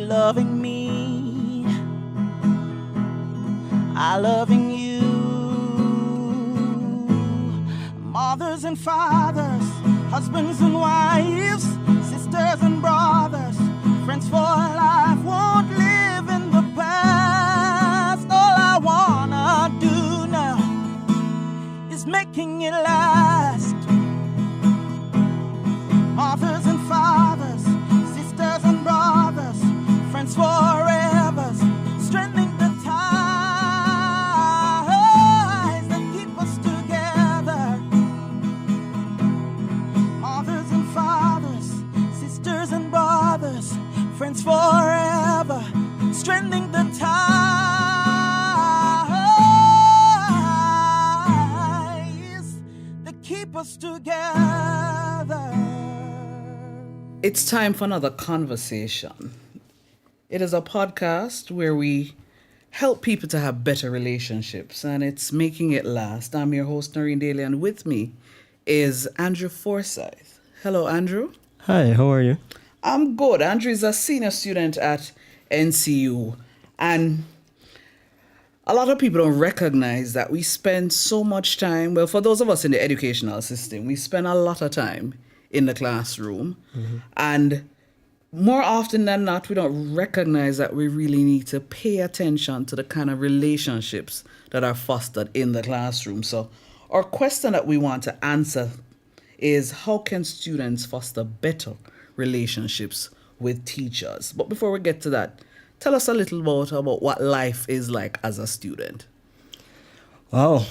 loving me, I loving you. Mothers and fathers, husbands and wives, sisters and brothers, friends for life, won't live in the past. All I wanna do now is making it last. Mothers and fathers, sisters and brothers, friends forever, strengthening the ties that keep us together. Mothers and fathers, sisters and brothers, friends forever, strengthening the ties that keep us together. It's time for another conversation. It is a podcast where we help people to have better relationships, and it's making it last. I'm your host, Noreen Daly, and with me is Andrew Forsythe. Hello, Andrew. Hi, how are you? I'm good. Andrew is a senior student at NCU, and a lot of people don't recognize that we spend so much time, well, for those of us in the educational system, we spend a lot of time in the classroom. And more often than not, we don't recognize that we really need to pay attention to the kind of relationships that are fostered in the classroom. So our question that we want to answer is, how can students foster better relationships with teachers? But before we get to that, tell us a little about what life is like as a student. Wow.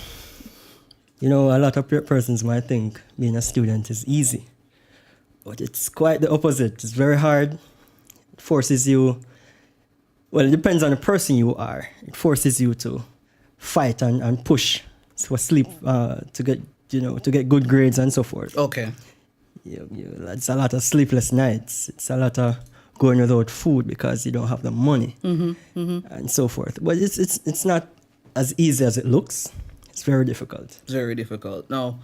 You know, a lot of persons might think being a student is easy, but it's quite the opposite. It's very hard. It forces you, well, it depends on the person you are. It forces you to fight and push for sleep, to get good grades and so forth. Okay. It's a lot of sleepless nights. It's a lot of going without food because you don't have the money, and so forth. But it's not as easy as it looks. It's very difficult. Very difficult. Now,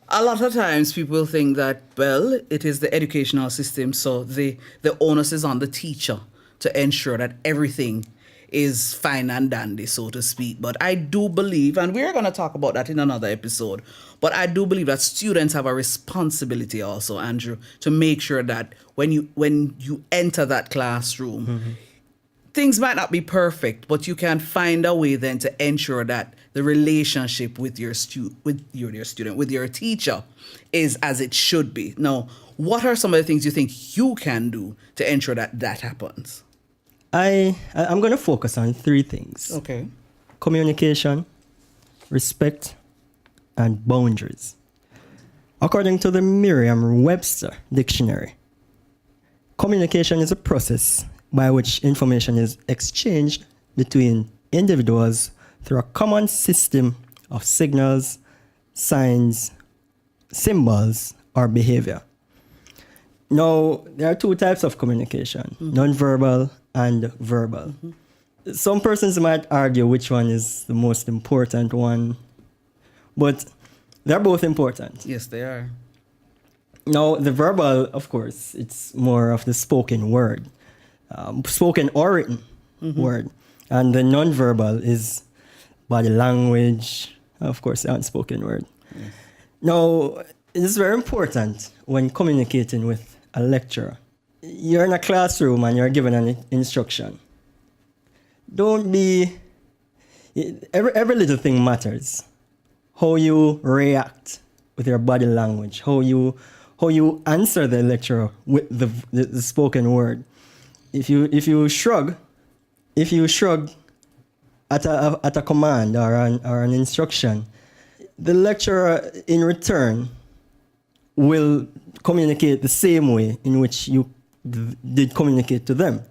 a lot of times people think that, well, it is the educational system, so the onus is on the teacher to ensure that everything is fine and dandy, so to speak. But I do believe, and we're going to talk about that in another episode, but I do believe that students have a responsibility also, Andrew, to make sure that when you enter that classroom, things might not be perfect, but you can find a way then to ensure that the relationship with your teacher is as it should be. Now, what are some of the things you think you can do to ensure that that happens? I'm going to focus on three things. Okay. Communication, respect, and boundaries. According to the Merriam-Webster dictionary, communication is a process by which information is exchanged between individuals through a common system of signals, signs, symbols, or behavior. Now, there are two types of communication, non-verbal and verbal. Some persons might argue which one is the most important one, but they're both important. Yes, they are. Now, the verbal, of course, it's more of the spoken word, spoken or written word. And the non-verbal is body language, of course, the unspoken word. Yes. Now, it is very important when communicating with a lecturer. You're in a classroom and you're given an instruction. Don't be... Every little thing matters. How you react with your body language, how you answer the lecturer with the spoken word. If you shrug at a command or an instruction, the lecturer in return will communicate the same way in which you did communicate to them.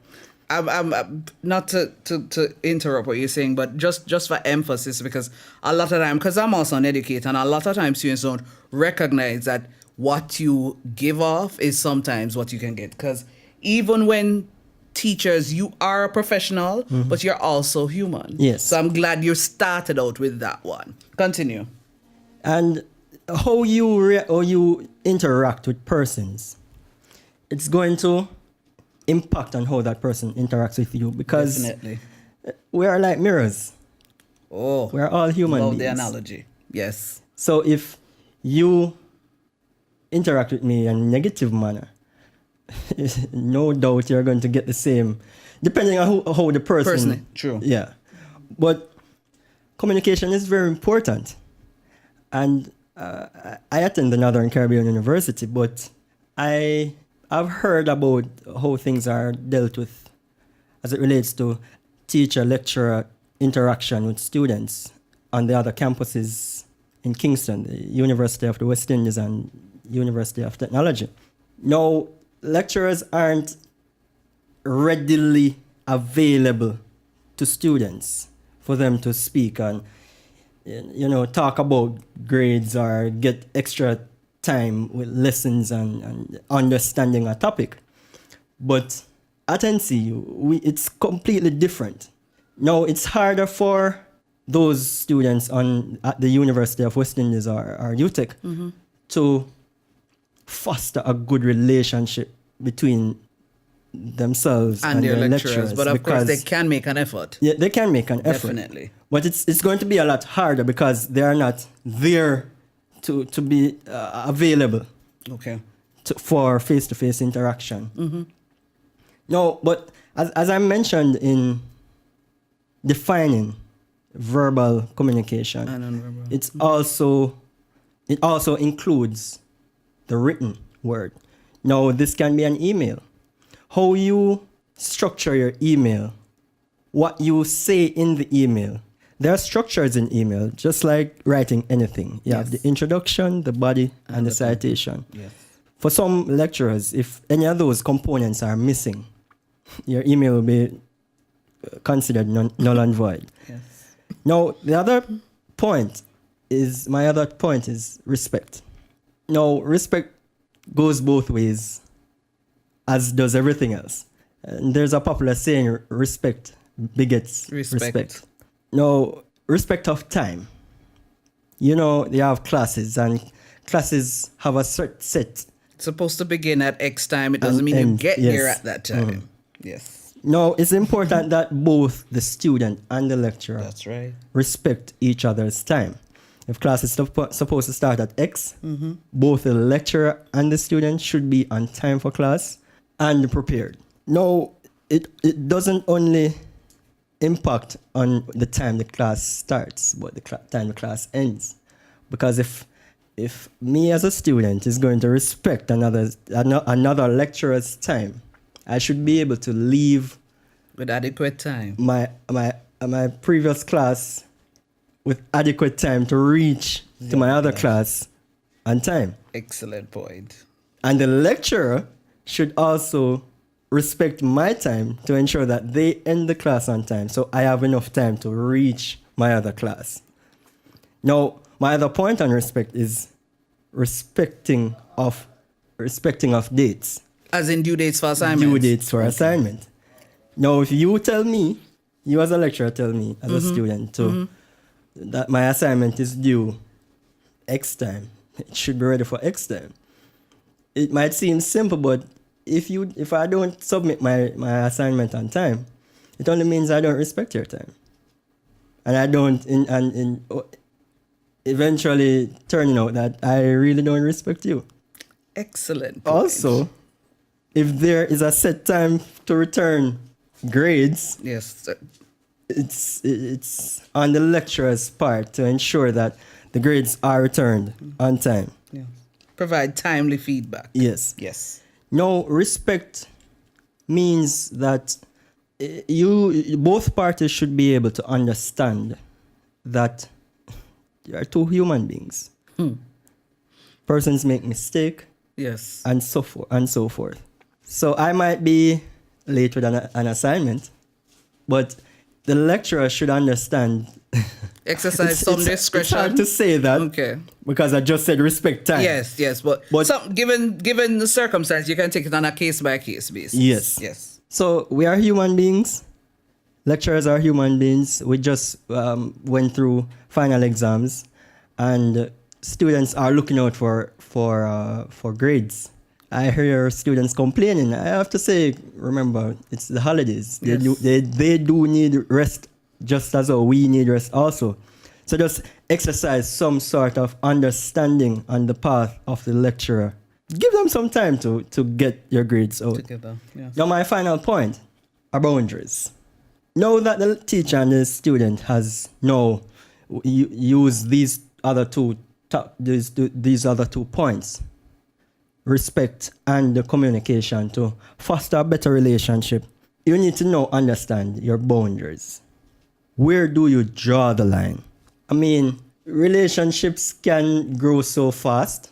I'm not to interrupt what you're saying, but just for emphasis, because a lot of time, because I'm also an educator, and a lot of times students don't recognize that what you give off is sometimes what you can get. Because even when teachers, you are a professional, but you're also human. Yes. So I'm glad you started out with that one. Continue. And how you interact with persons, it's going to impact on how that person interacts with you, because Definitely. we are like mirrors. Oh, We are all human love beings. the analogy. Yes. So if you interact with me in a negative manner, no doubt you're going to get the same, depending on how the person. Personally, true. Yeah. But communication is very important. And I attend the Northern Caribbean University, but I've heard about how things are dealt with as it relates to teacher-lecturer interaction with students on the other campuses in Kingston, the University of the West Indies and University of Technology. Now, lecturers aren't readily available to students for them to speak and, talk about grades or get extra time with lessons and understanding a topic. But at NCU, it's completely different. Now, it's harder for those students at the University of West Indies or UTech to foster a good relationship between themselves and their their lecturers. But of course, they can make an effort. Yeah, they can make an effort. Definitely. But it's going to be a lot harder because they are not there to be available Okay. for face-to-face interaction. No, but as I mentioned in defining verbal communication, And nonverbal. it also includes the written word. Now, this can be an email. How you structure your email, what you say in the email. There are structures in email, just like writing anything. You have Yes. the introduction, the body, and the citation. Yes. For some lecturers, if any of those components are missing, your email will be considered null and void. Yes. Now, my other point is respect. Now, respect goes both ways, as does everything else. And there's a popular saying, respect begets respect. Now, respect of time. You have classes, and classes have a set. It's supposed to begin at X time. It doesn't mean you end, get yes. here at that time. Yes. Now, it's important that both the student and the lecturer That's right. respect each other's time. If class is supposed to start at X, both the lecturer and the student should be on time for class and prepared. Now, it doesn't only impact on the time the class starts, but the time the class ends. Because if me as a student is going to respect another lecturer's time, I should be able to leave With adequate time. my previous class with adequate time to reach to my other class on time. Excellent point. And the lecturer should also respect my time to ensure that they end the class on time, so I have enough time to reach my other class. Now, my other point on respect is respecting of dates. As in due dates for assignments. Due dates for assignment. Now, if you tell me, you as a lecturer tell me as a student that my assignment is due X time, it should be ready for X time. It might seem simple, but if I don't submit my assignment on time, it only means I don't respect your time. And I don't, eventually turning out that I really don't respect you. Excellent point. Also, if there is a set time to return grades, Yes. Sir. it's on the lecturer's part to ensure that the grades are returned on time. Yeah. Provide timely feedback. Yes. Yes. No, respect means that both parties should be able to understand that you are two human beings. Persons make mistake, Yes. and so forth. So I might be late with an assignment, but the lecturer should understand. Exercise some It's discretion. hard to say that. Okay. Because I just said respect time. Yes, but given the circumstance, you can take it on a case by case basis. Yes. Yes. So we are human beings. Lecturers are human beings. We just went through final exams, and students are looking out for grades. I hear students complaining. I have to say, remember, it's the holidays. Yes. They do need rest just as we need rest also. So just exercise some sort of understanding on the path of the lecturer. Give them some time to get your grades out. Together, yes. Now, my final point are boundaries. Now that the teacher and the student has now used these other two points, respect and the communication, to foster a better relationship, you need to now understand your boundaries. Where do you draw the line? I mean, relationships can grow so fast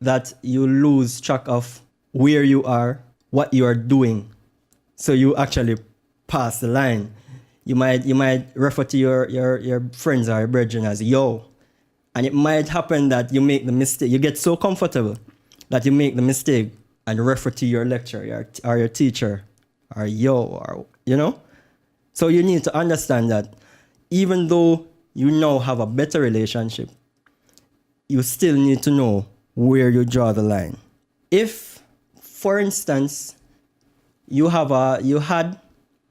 that you lose track of where you are, what you are doing. So you actually pass the line. You might refer to your friends or your brethren as yo. And it might happen that you make the mistake. You get so comfortable that you make the mistake and refer to your lecturer or your teacher or yo, or you know. So you need to understand that even though you now have a better relationship, you still need to know where you draw the line. If, for instance, you had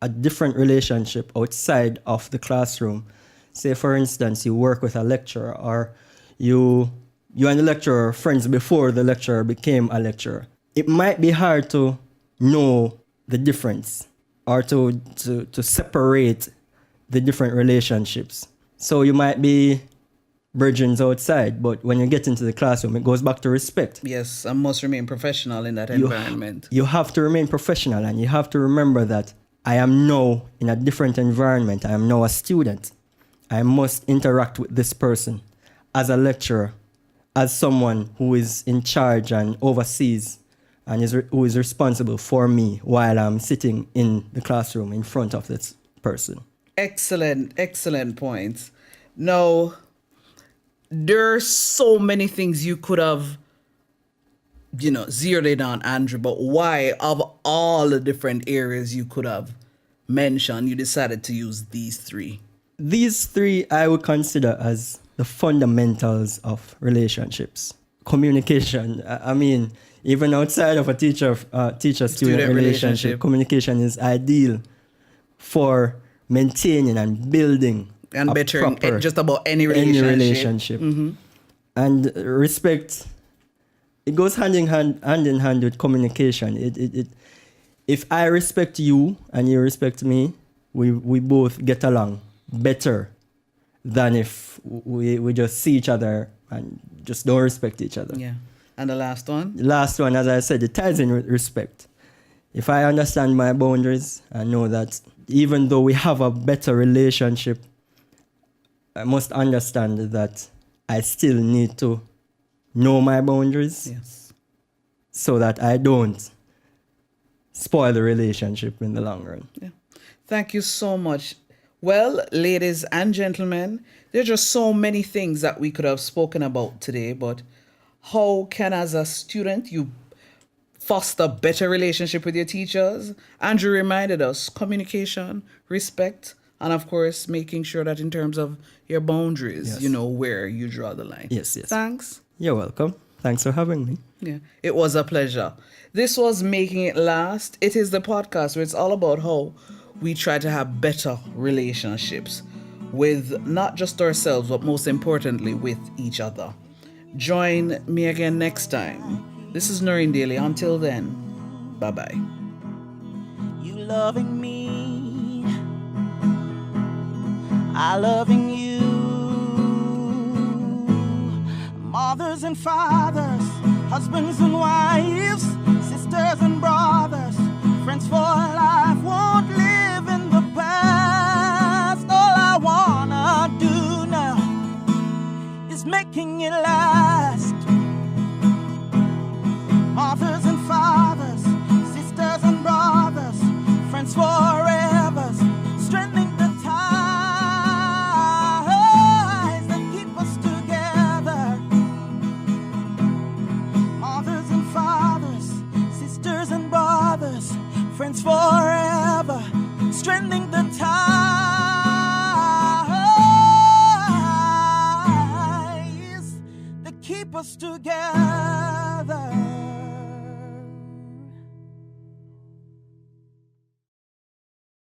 a different relationship outside of the classroom, say for instance you work with a lecturer, or you and the lecturer are friends before the lecturer became a lecturer, it might be hard to know the difference or to separate the different relationships. So you might be virgins outside, but when you get into the classroom, it goes back to respect. Yes, I must remain professional in that environment. You have to remain professional, and you have to remember that I am now in a different environment. I am now a student. I must interact with this person as a lecturer, as someone who is in charge and oversees and who is responsible for me while I'm sitting in the classroom in front of this person. Excellent points. Now, there are so many things you could have, zeroed in on, Andrew, but why, of all the different areas you could have mentioned, you decided to use these three? These three I would consider as the fundamentals of relationships. Communication. I mean, even outside of a teacher-student relationship, communication is ideal for maintaining and building and bettering just about any relationship. Mm-hmm. And respect, it goes hand in hand with communication. If I respect you and you respect me, we both get along better than if we just see each other and just don't respect each other. Yeah. And the last one? The last one, as I said, it ties in with respect. If I understand my boundaries, I know that even though we have a better relationship, I must understand that I still need to know my boundaries. Yes. So that I don't spoil the relationship in the long run. Yeah. Thank you so much. Well, ladies and gentlemen, there are just so many things that we could have spoken about today, but how can, as a student, you foster better relationship with your teachers? Andrew reminded us communication, respect, and of course, making sure that in terms of your boundaries, Yes. you know where you draw the line. Yes. Thanks. You're welcome. Thanks for having me. Yeah, it was a pleasure. This was Making It Last. It is the podcast where it's all about how we try to have better relationships with not just ourselves, but most importantly, with each other. Join me again next time. This is Noreen Daly. Until then, bye-bye. You loving me, I loving you. Mothers and fathers, husbands and wives, sisters and brothers, friends for life, won't live in the past. All I wanna do now is making it last. Mothers and fathers, sisters and brothers, friends forever, strengthening the ties that keep us together. Mothers and fathers, sisters and brothers, friends forever, strengthening the ties that keep us together.